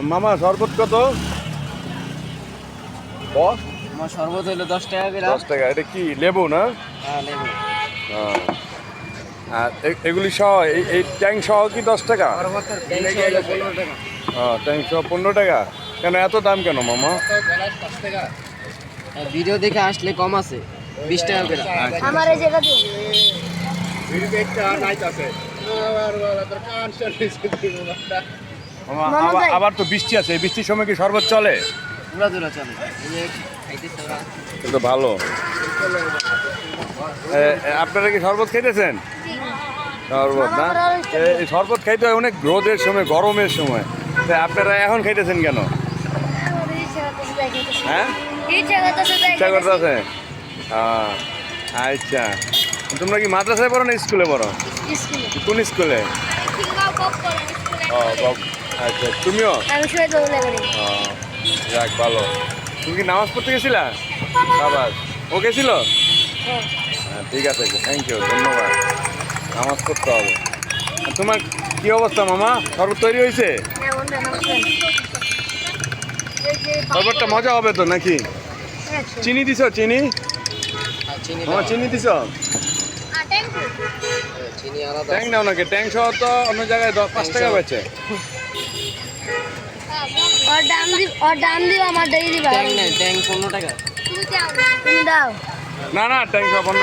মামা শরবত কত? আমার শরবত হলো 10 টাকা করে। 10 টাকা। এটা কি লেবু না? হ্যাঁ লেবু। আর এগুলি সহ এই ট্যাং সহ কি 10 টাকা? শরবতের ট্যাং হলো 15 টাকা। ট্যাং সহ 15 টাকা। কেন এত দাম কেন মামা? ভিডিও দেখে আসলে কম আছে 20 টাকা করে। আমার এই জায়গা দিয়ে মামা, আবার তো বৃষ্টি আছে, এই বৃষ্টির সময় কি শরবত চলে? পুরা দূরা চলে। এই যে খাইতেছে ওরা। এটা ভালো। আপনারা কি শরবত খাইতেছেন? শরবত না? এই শরবত খাইতে হয় অনেক রোদের সময়, গরমের সময়। তা আপনারা এখন খাইতেছেন কেন? হ্যাঁ, ইচ্ছা করতেছে। আচ্ছা, তোমরা কি মাদ্রাসায় পড়ো না স্কুলে পড়ো? কোন স্কুলে? আচ্ছা, তুমিও? যাক ভালো। তুমি কি নামাজ পড়তে গেছিলা? বাবা ও গেছিল? হ্যাঁ, ঠিক আছে, থ্যাংক ইউ, ধন্যবাদ। নামাজ পড়তে হবে। আর তোমার কি অবস্থা মামা? শরবত তৈরি হয়েছে? শরবতটা মজা হবে তো নাকি? চিনি দিছ? চিনি মামা, চিনি দিছ? চিনি আলাদা। ট্যাং নাও নাকি? ট্যাং সহ তো অন্য জায়গায় 5 টাকা বেচে। ওর দাম দিব আমার দিয়ে দিবা। ট্যাং নেই, ট্যাং 15 টাকা। তুমি দাও। না না, ট্যাং সহ